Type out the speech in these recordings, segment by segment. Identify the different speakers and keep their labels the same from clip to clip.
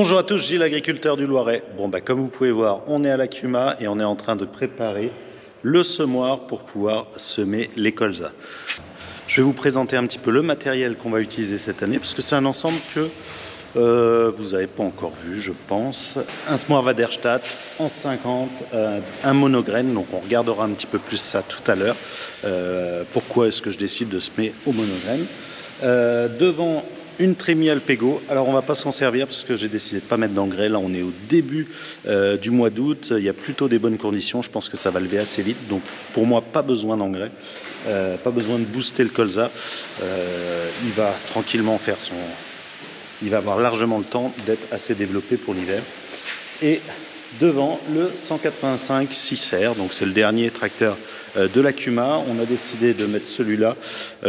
Speaker 1: Bonjour à tous, Gilles, agriculteur du Loiret. Comme vous pouvez voir, on est à la CUMA et on est en train de préparer le semoir pour pouvoir semer les colzas. Je vais vous présenter un petit peu le matériel qu'on va utiliser cette année parce que c'est un ensemble que vous n'avez pas encore vu, je pense. Un semoir Waderstadt en 50, un monograine, donc on regardera un petit peu plus ça tout à l'heure. Pourquoi est-ce que je décide de semer au monograine. Devant une trémie Alpego. Alors on va pas s'en servir parce que j'ai décidé de pas mettre d'engrais. Là on est au début du mois d'août. Il y a plutôt des bonnes conditions. Je pense que ça va lever assez vite. Donc pour moi pas besoin d'engrais. Pas besoin de booster le colza. Il va tranquillement faire son... Il va avoir largement le temps d'être assez développé pour l'hiver. Et devant le 185 6R. Donc c'est le dernier tracteur de la CUMA. On a décidé de mettre celui-là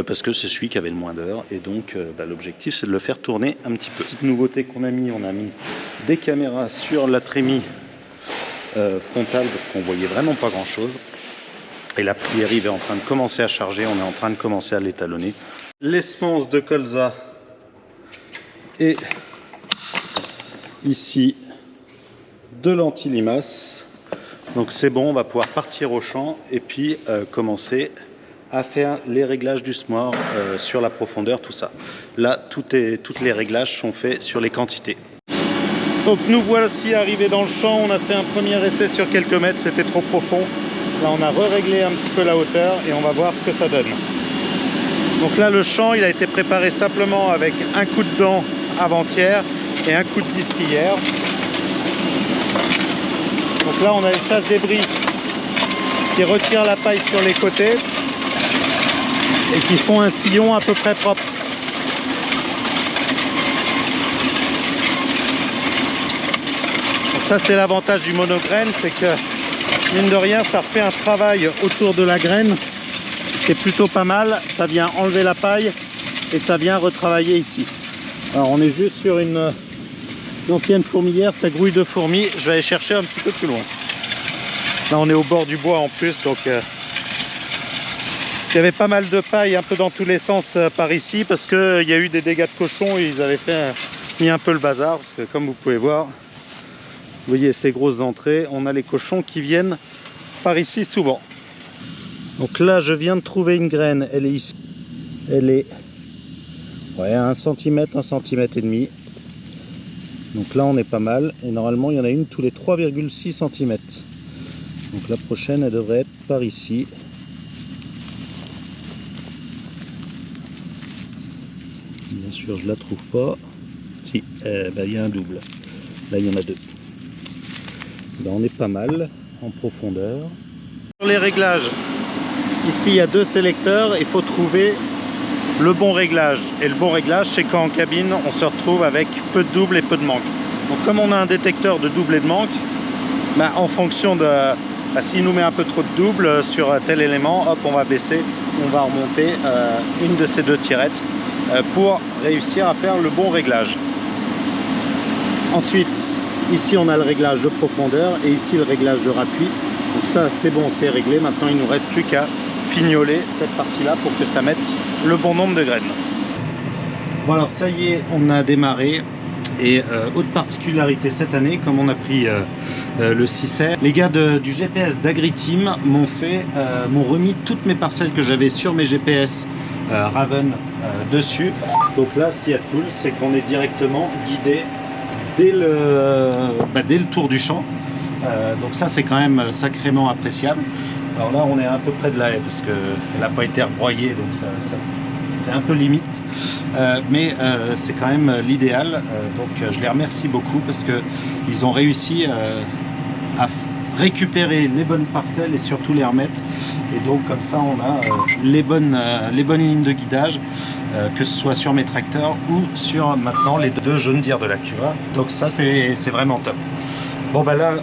Speaker 1: parce que c'est celui qui avait le moins d'heures et donc l'objectif c'est de le faire tourner un petit peu. Petite nouveauté qu'on a mis, on a mis des caméras sur la trémie frontale parce qu'on voyait vraiment pas grand chose et la prière est en train de commencer à charger, on est en train de commencer à l'étalonner. Les semences de colza et ici de l'anti-limace. Donc c'est bon, on va pouvoir partir au champ et puis commencer à faire les réglages du semoir sur la profondeur, tout ça. Là, tous les réglages sont faits sur les quantités. Donc nous voici arrivés dans le champ, on a fait un premier essai sur quelques mètres, c'était trop profond. Là on a réglé un petit peu la hauteur et on va voir ce que ça donne. Donc là le champ il a été préparé simplement avec un coup de dent avant-hier et un coup de disque hier. Donc là on a les chasse-débris qui retirent la paille sur les côtés et qui font un sillon à peu près propre. Donc ça c'est l'avantage du monograine, c'est que mine de rien ça refait un travail autour de la graine qui est plutôt pas mal, ça vient enlever la paille et ça vient retravailler ici. Alors on est juste sur une ancienne fourmilière, ça grouille de fourmis, je vais aller chercher un petit peu plus loin. Là on est au bord du bois en plus, donc il y avait pas mal de paille un peu dans tous les sens par ici parce qu'il y a eu des dégâts de cochons et ils avaient mis un peu le bazar parce que comme vous pouvez voir, vous voyez ces grosses entrées, on a les cochons qui viennent par ici souvent. Donc là je viens de trouver une graine, elle est ici, elle est à 1 cm, 1 cm et demi. Donc là on est pas mal et normalement il y en a une tous les 3,6 cm. Donc la prochaine elle devrait être par ici. Bien sûr je la trouve pas. Si, il y a un double. Là il y en a deux. Là on est pas mal en profondeur. Sur les réglages, ici il y a deux sélecteurs, il faut trouver le bon réglage. Et le bon réglage, c'est quand en cabine, on se retrouve avec peu de double et peu de manque. Donc comme on a un détecteur de double et de manque, en fonction de... s'il nous met un peu trop de double sur tel élément, hop, on va baisser, on va remonter une de ces deux tirettes pour réussir à faire le bon réglage. Ensuite, ici on a le réglage de profondeur et ici le réglage de rappui. Donc ça, c'est bon, c'est réglé. Maintenant, il ne nous reste plus qu'à fignoler cette partie-là pour que ça mette le bon nombre de graines. Bon alors ça y est, on a démarré et autre particularité cette année, comme on a pris le 6R, les gars du GPS d'AgriTeam m'ont remis toutes mes parcelles que j'avais sur mes GPS Raven dessus. Donc là ce qui est cool, c'est qu'on est directement guidé dès le tour du champ. Donc ça c'est quand même sacrément appréciable. Alors là on est à peu près de la haie parce qu'elle n'a pas été rebroyée, donc c'est un peu limite, mais c'est quand même l'idéal. Donc je les remercie beaucoup parce qu'ils ont réussi à récupérer les bonnes parcelles et surtout les remettre. Et donc comme ça on a les bonnes lignes de guidage, que ce soit sur mes tracteurs ou sur maintenant les deux John Deere de la CUMA. Donc ça c'est vraiment top. Bon là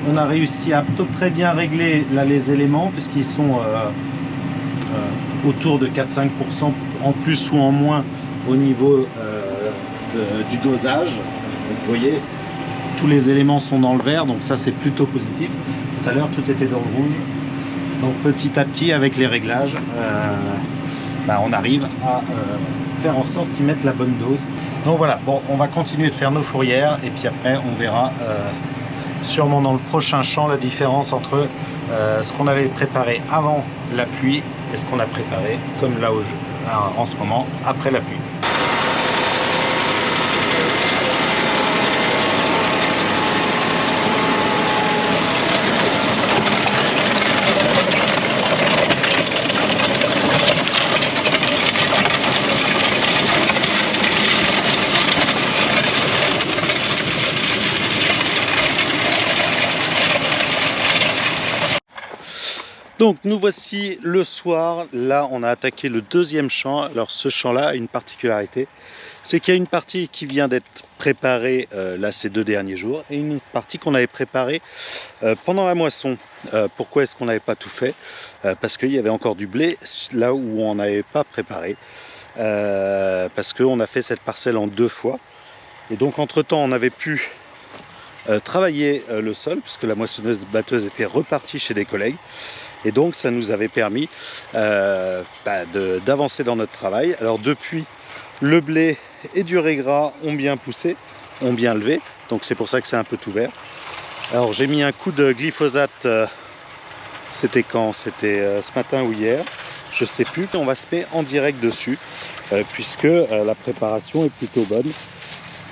Speaker 1: on a réussi à peu près bien régler là les éléments puisqu'ils sont autour de 4-5% en plus ou en moins au niveau du dosage. Donc, vous voyez, tous les éléments sont dans le vert, donc ça c'est plutôt positif. Tout à l'heure tout était dans le rouge. Donc petit à petit avec les réglages, on arrive à faire en sorte qu'ils mettent la bonne dose. Donc voilà, bon, on va continuer de faire nos fourrières et puis après on verra sûrement dans le prochain champ la différence entre ce qu'on avait préparé avant la pluie et ce qu'on a préparé comme là en ce moment après la pluie. Donc nous voici le soir, là on a attaqué le deuxième champ. Alors ce champ-là a une particularité, c'est qu'il y a une partie qui vient d'être préparée là ces 2 derniers jours et une partie qu'on avait préparée pendant la moisson. Pourquoi est-ce qu'on n'avait pas tout fait? Parce qu'il y avait encore du blé là où on n'avait pas préparé, parce qu'on a fait cette parcelle en 2 fois. Et donc entre temps on avait pu travailler le sol puisque la moissonneuse batteuse était repartie chez des collègues. Et donc ça nous avait permis d'avancer dans notre travail. Alors depuis, le blé et du ré gras ont bien poussé, ont bien levé. Donc c'est pour ça que c'est un peu tout vert. Alors j'ai mis un coup de glyphosate, c'était quand? C'était ce matin ou hier, je sais plus. On va se mettre en direct dessus, puisque la préparation est plutôt bonne.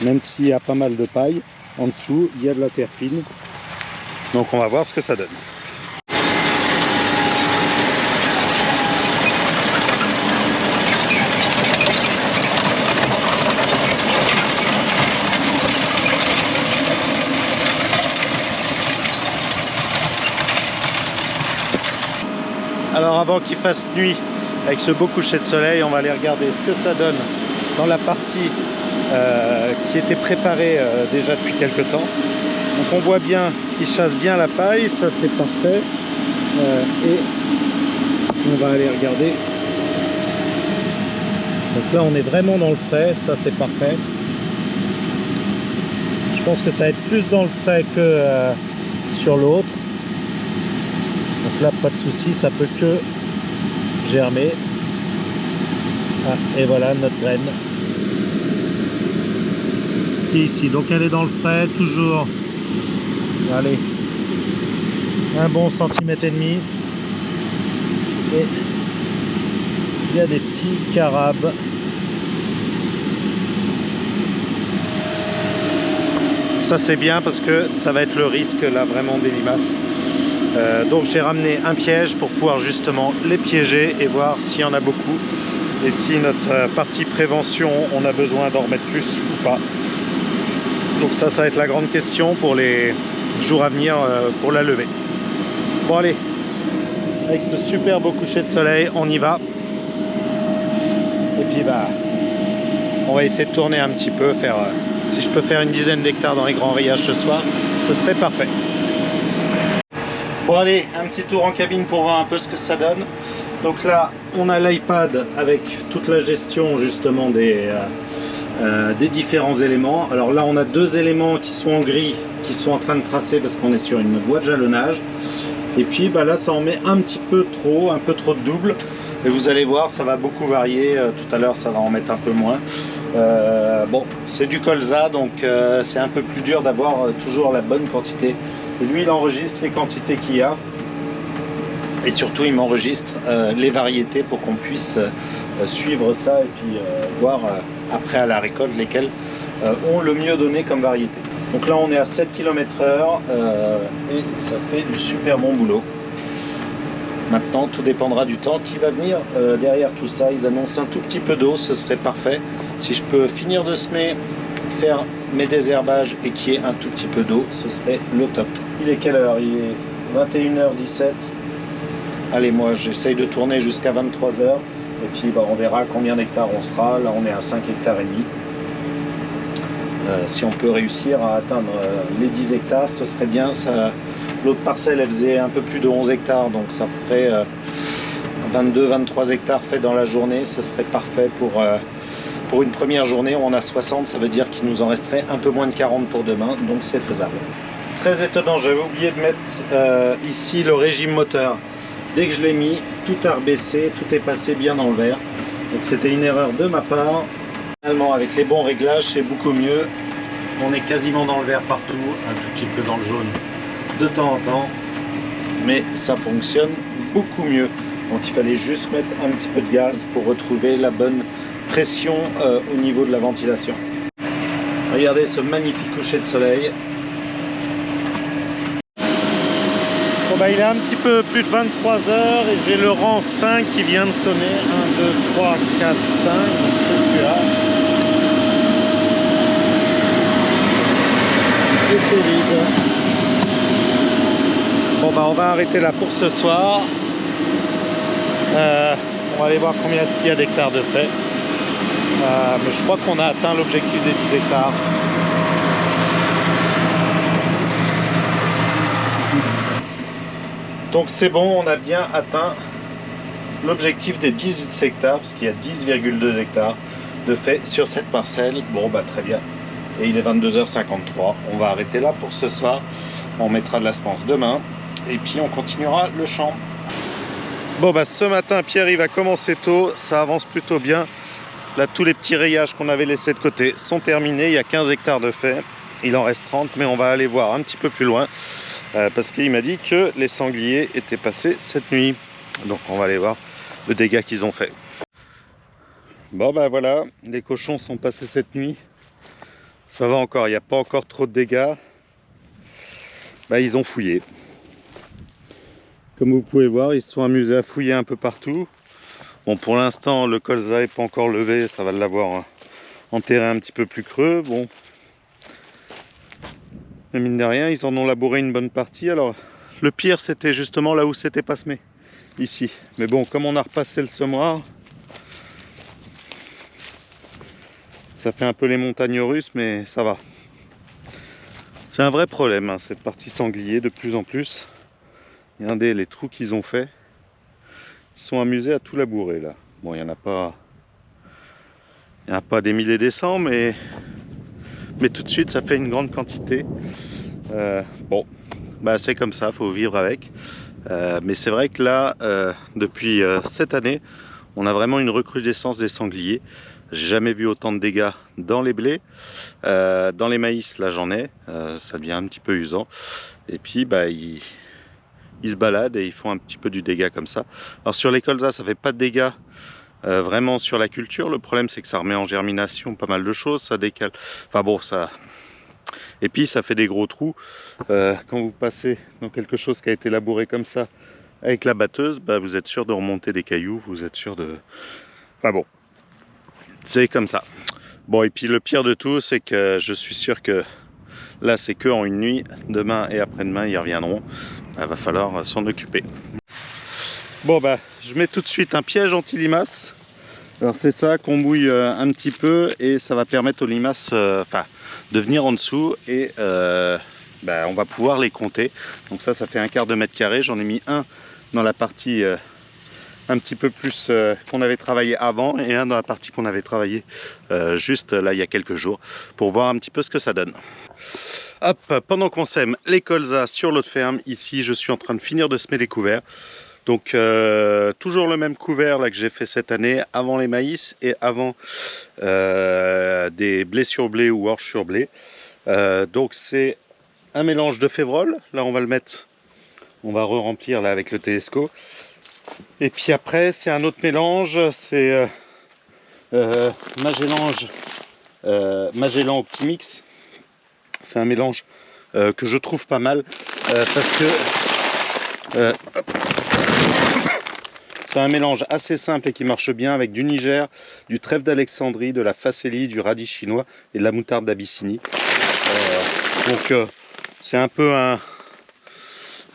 Speaker 1: Même s'il y a pas mal de paille, en dessous il y a de la terre fine. Donc on va voir ce que ça donne. Alors avant qu'il fasse nuit, avec ce beau coucher de soleil, on va aller regarder ce que ça donne dans la partie qui était préparée déjà depuis quelques temps. Donc on voit bien qu'il chasse bien la paille, ça c'est parfait. Et on va aller regarder. Donc là on est vraiment dans le frais, ça c'est parfait. Je pense que ça va être plus dans le frais que sur l'autre. Donc là pas de souci, ça peut que germer. Ah, et voilà notre graine qui est ici. Donc elle est dans le frais, toujours. Allez, un bon centimètre et demi. Et il y a des petits carabes. Ça c'est bien parce que ça va être le risque là vraiment des limaces. Donc j'ai ramené un piège pour pouvoir justement les piéger et voir s'il y en a beaucoup et si notre partie prévention on a besoin d'en remettre plus ou pas. Donc ça va être la grande question pour les jours à venir pour la levée. Bon allez, avec ce super beau coucher de soleil on y va. Et puis on va essayer de tourner un petit peu, faire si je peux faire une dizaine d'hectares dans les grands riages ce soir, ce serait parfait. Bon allez, un petit tour en cabine pour voir un peu ce que ça donne. Donc là, on a l'iPad avec toute la gestion justement des différents éléments. Alors là, on a 2 éléments qui sont en gris, qui sont en train de tracer parce qu'on est sur une voie de jalonnage. Et puis là, ça en met un petit peu trop, un peu trop de double. Et vous allez voir, ça va beaucoup varier. Tout à l'heure, ça va en mettre un peu moins. Bon, c'est du colza, donc c'est un peu plus dur d'avoir toujours la bonne quantité. Et lui, il enregistre les quantités qu'il y a. Et surtout, il m'enregistre les variétés pour qu'on puisse suivre ça et puis voir après à la récolte lesquelles ont le mieux donné comme variété. Donc là, on est à 7 km/h et ça fait du super bon boulot. Maintenant, tout dépendra du temps qui va venir derrière tout ça. Ils annoncent un tout petit peu d'eau, ce serait parfait. Si je peux finir de semer, faire mes désherbages et qu'il y ait un tout petit peu d'eau, ce serait le top. Il est quelle heure? Il est 21h17. Allez, moi j'essaye de tourner jusqu'à 23h. Et puis on verra combien d'hectares on sera. Là, on est à 5 hectares et demi. Si on peut réussir à atteindre les 10 hectares, ce serait bien. L'autre parcelle, elle faisait un peu plus de 11 hectares, donc ça ferait 22-23 hectares faits dans la journée. Ce serait parfait pour une première journée. On a 60, ça veut dire qu'il nous en resterait un peu moins de 40 pour demain, donc c'est faisable. Très étonnant, j'avais oublié de mettre ici le régime moteur. Dès que je l'ai mis, tout a rebaissé, tout est passé bien dans le vert. Donc c'était une erreur de ma part. Finalement, avec les bons réglages, c'est beaucoup mieux. On est quasiment dans le vert partout, un tout petit peu dans le jaune de temps en temps, mais ça fonctionne beaucoup mieux. Donc il fallait juste mettre un petit peu de gaz pour retrouver la bonne pression au niveau de la ventilation. Regardez ce magnifique coucher de soleil. Bon bah, il est un petit peu plus de 23 h et j'ai le rang 5 qui vient de sonner. 1, 2, 3, 4, 5. C'est celui-là. Et c'est vide. Bon bah, on va arrêter là pour ce soir. On va aller voir combien est-ce qu'il y a d'hectares de fait. Mais je crois qu'on a atteint l'objectif des 10 hectares. Donc c'est bon, on a bien atteint l'objectif des 10 hectares, parce qu'il y a 10,2 hectares de fait sur cette parcelle. Bon bah très bien. Et il est 22 h 53. On va arrêter là pour ce soir. On mettra de la semence demain. Et puis on continuera le champ. Bon bah ce matin Pierre il va commencer tôt, ça avance plutôt bien. Là tous les petits rayages qu'on avait laissés de côté sont terminés, il y a 15 hectares de fait, il en reste 30 mais on va aller voir un petit peu plus loin parce qu'il m'a dit que les sangliers étaient passés cette nuit. Donc on va aller voir le dégât qu'ils ont fait. Bon bah voilà, les cochons sont passés cette nuit, ça va encore, il n'y a pas encore trop de dégâts. Bah ils ont fouillé. Comme vous pouvez voir, ils se sont amusés à fouiller un peu partout. Bon, pour l'instant, le colza n'est pas encore levé, ça va l'avoir enterré un petit peu plus creux. Bon, mais mine de rien, ils en ont labouré une bonne partie. Alors, le pire, c'était justement là où c'était pas semé, ici. Mais bon, comme on a repassé le semoir, ça fait un peu les montagnes russes, mais ça va. C'est un vrai problème, hein, cette partie sanglier, de plus en plus. Regardez les trous qu'ils ont fait. Ils sont amusés à tout labourer là. Bon, il n'y en a pas des milliers et des cents, mais tout de suite ça fait une grande quantité. Bon, bah c'est comme ça, faut vivre avec. Mais c'est vrai que là, depuis cette année, on a vraiment une recrudescence des sangliers. J'ai jamais vu autant de dégâts dans les blés. Dans les maïs, là j'en ai. Ça devient un petit peu usant. Et puis, bah, ils se baladent et ils font un petit peu du dégât comme ça. Alors sur les colzas, ça fait pas de dégâts vraiment sur la culture. Le problème, c'est que ça remet en germination pas mal de choses. Ça décale. Enfin bon, ça... Et puis, ça fait des gros trous. Quand vous passez dans quelque chose qui a été labouré comme ça, avec la batteuse, bah, vous êtes sûr de remonter des cailloux. Vous êtes sûr de... Enfin bon, c'est comme ça. Bon, et puis le pire de tout, c'est que je suis sûr que là, c'est que en une nuit. Demain et après-demain, ils reviendront. Il va falloir s'en occuper. Bon, bah, je mets tout de suite un piège anti-limaces. Alors, c'est ça qu'on mouille un petit peu et ça va permettre aux limaces de venir en dessous et bah, on va pouvoir les compter. Donc, ça fait un quart de mètre carré. J'en ai mis un dans la partie un petit peu plus qu'on avait travaillé avant et un dans la partie qu'on avait travaillé juste là il y a quelques jours pour voir un petit peu ce que ça donne. Hop, pendant qu'on sème les colzas sur l'autre ferme, ici je suis en train de finir de semer les couverts. Donc toujours le même couvert là que j'ai fait cette année avant les maïs et avant des blés sur blé ou orge sur blé. Donc c'est un mélange de févrole. Là on va le mettre, on va re-remplir là avec le Telesco. Et puis après c'est un autre mélange, c'est Magellan Optimix. C'est un mélange que je trouve pas mal parce que c'est un mélange assez simple et qui marche bien avec du Niger, du trèfle d'Alexandrie, de la facélie, du radis chinois et de la moutarde d'Abyssinie. Donc c'est un peu un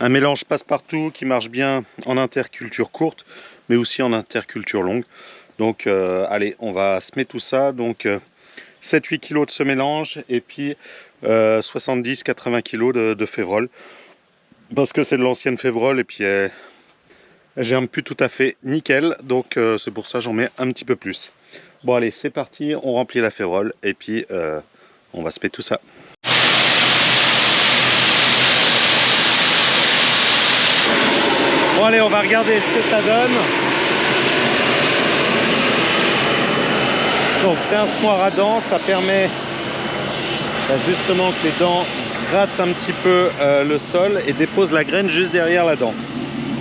Speaker 1: mélange passe-partout qui marche bien en interculture courte mais aussi en interculture longue. Donc allez, on va semer tout ça. Donc 7-8 kg de ce mélange et puis 70-80 kg de févrole parce que c'est de l'ancienne févrole et puis elle germe plus tout à fait nickel, donc c'est pour ça j'en mets un petit peu plus. Bon allez, c'est parti, on remplit la févrole et puis on va semer tout ça. Bon allez, on va regarder ce que ça donne. Donc c'est un semoir à dents, ça permet justement que les dents grattent un petit peu le sol et déposent la graine juste derrière la dent.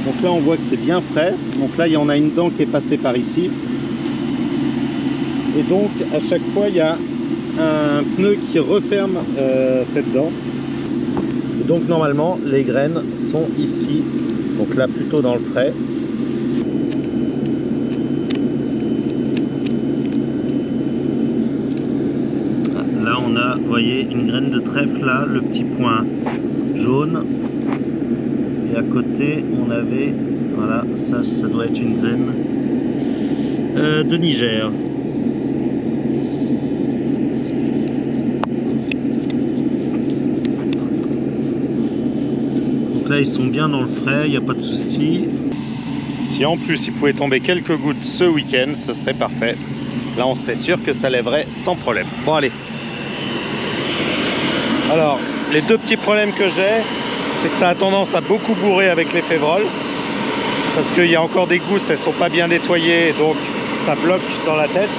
Speaker 1: Donc là on voit que c'est bien frais. Donc là il y en a une dent qui est passée par ici. Et donc à chaque fois il y a un pneu qui referme cette dent. Et donc normalement les graines sont ici. Donc là plutôt dans le frais. Là on a, vous voyez, une graine de trèfle là, le petit point jaune. Et à côté on avait, voilà, ça doit être une graine de Niger. Donc là ils sont bien dans le frais, il n'y a pas de souci. Si en plus il pouvait tomber quelques gouttes ce week-end, ce serait parfait. Là on serait sûr que ça lèverait sans problème. Bon allez. Alors les deux petits problèmes que j'ai, c'est que ça a tendance à beaucoup bourrer avec les févroles. Parce qu'il y a encore des gousses, elles ne sont pas bien nettoyées, donc ça bloque dans la tête.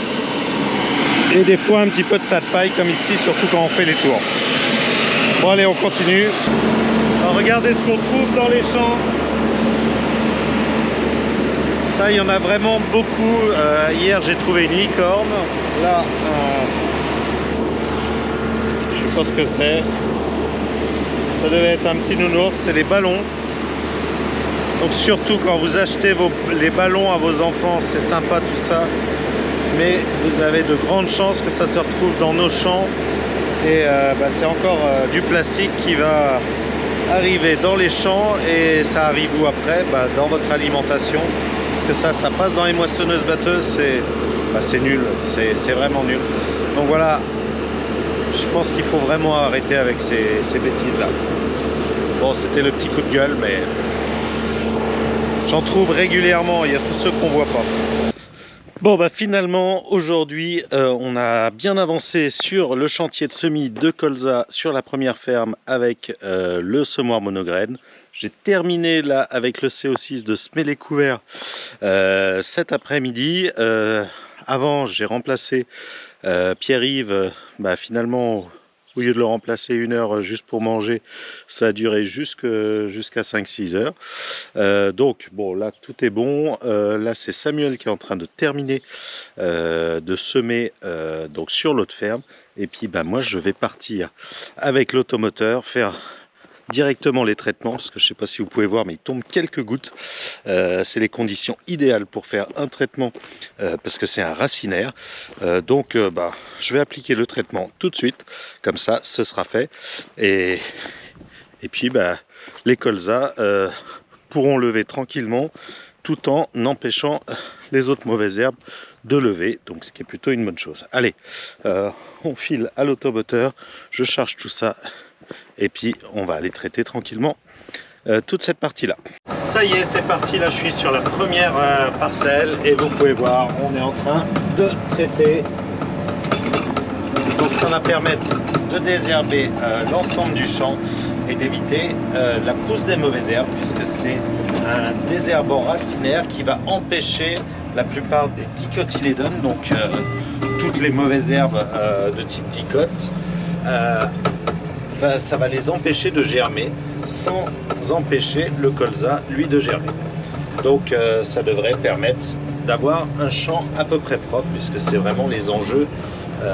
Speaker 1: Et des fois un petit peu de tas de paille comme ici, surtout quand on fait les tours. Bon allez, on continue. Alors, regardez ce qu'on trouve dans les champs. Ça, il y en a vraiment beaucoup. Hier, j'ai trouvé une licorne. Là, je sais pas ce que c'est. Ça devait être un petit nounours. C'est les ballons. Donc surtout quand vous achetez les ballons à vos enfants, c'est sympa tout ça. Mais vous avez de grandes chances que ça se retrouve dans nos champs. Et c'est encore du plastique qui va arriver dans les champs. Et ça arrive où après? Dans votre alimentation. Parce que ça passe dans les moissonneuses batteuses, c'est nul, c'est vraiment nul. Donc voilà, je pense qu'il faut vraiment arrêter avec ces bêtises là. Bon, c'était le petit coup de gueule, mais j'en trouve régulièrement, il y a tous ceux qu'on voit pas. Bon finalement aujourd'hui on a bien avancé sur le chantier de semis de colza sur la première ferme avec le semoir monograine. J'ai terminé là avec le CO6 de semer les couverts cet après-midi. Avant j'ai remplacé Pierre-Yves, finalement au lieu de le remplacer 1 heure juste pour manger, ça a duré jusqu'à 5-6 heures. Donc bon, là tout est bon. Là c'est Samuel qui est en train de terminer de semer donc sur l'autre ferme. Et puis moi je vais partir avec l'automoteur faire directement les traitements, parce que je ne sais pas si vous pouvez voir, mais il tombe quelques gouttes. C'est les conditions idéales pour faire un traitement, parce que c'est un racinaire. Donc je vais appliquer le traitement tout de suite, comme ça ce sera fait. Et puis les colzas pourront lever tranquillement, tout en empêchant les autres mauvaises herbes de lever, donc ce qui est plutôt une bonne chose. Allez, on file à l'automoteur, je charge tout ça. Et puis on va aller traiter tranquillement toute cette partie là. Ça y est, c'est parti, là je suis sur la première parcelle et vous pouvez voir, on est en train de traiter. Donc ça va permettre de désherber l'ensemble du champ et d'éviter la pousse des mauvaises herbes, puisque c'est un désherbant racinaire qui va empêcher la plupart des dicotylédones, donc toutes les mauvaises herbes de type dicote. Ça va les empêcher de germer sans empêcher le colza lui de germer. Donc ça devrait permettre d'avoir un champ à peu près propre, puisque c'est vraiment les enjeux. Je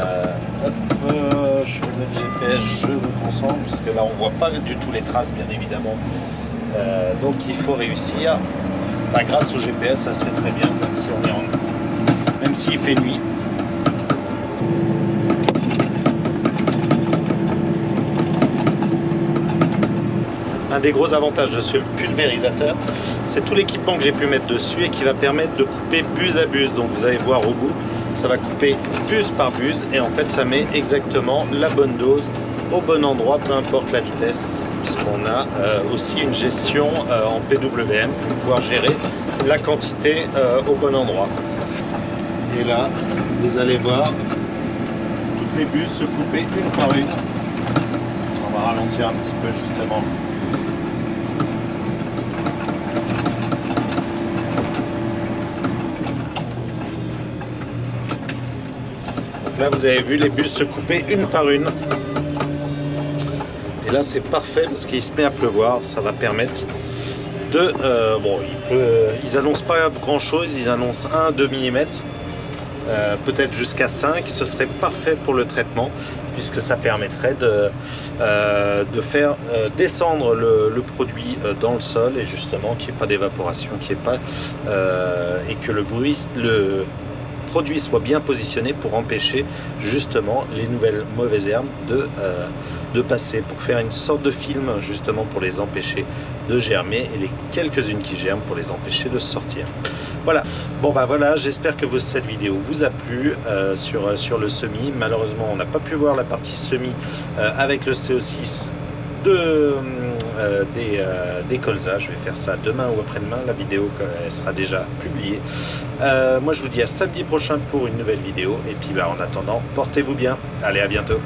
Speaker 1: vais mettre le GPS, je me concentre, puisque là on voit pas du tout les traces bien évidemment. Donc il faut réussir, grâce au GPS ça se fait très bien, même s'il fait nuit. Un des gros avantages de ce pulvérisateur, c'est tout l'équipement que j'ai pu mettre dessus et qui va permettre de couper buse à buse. Donc vous allez voir au bout, ça va couper buse par buse et en fait ça met exactement la bonne dose au bon endroit, peu importe la vitesse, puisqu'on a aussi une gestion en PWM pour pouvoir gérer la quantité au bon endroit. Et là, vous allez voir toutes les buses se couper une par une. On va ralentir un petit peu justement. Donc là, vous avez vu les bulles se couper une par une. Et là, c'est parfait parce qu'il se met à pleuvoir. Ça va permettre de... bon, ils annoncent pas grand-chose. Ils annoncent 1-2 mm. Peut-être jusqu'à 5. Ce serait parfait pour le traitement, puisque ça permettrait de faire descendre le produit dans le sol et justement qu'il n'y ait pas d'évaporation, et que le produit soit bien positionné pour empêcher justement les nouvelles mauvaises herbes de passer, pour faire une sorte de film justement pour les empêcher de germer et les quelques-unes qui germent pour les empêcher de sortir. Voilà, bon bah voilà, j'espère que cette vidéo vous a plu sur le semis. Malheureusement, on n'a pas pu voir la partie semis avec le CO6 des colzas. Je vais faire ça demain ou après-demain. La vidéo elle sera déjà publiée. Moi, je vous dis à samedi prochain pour une nouvelle vidéo. Et puis, bah, en attendant, portez-vous bien. Allez, à bientôt.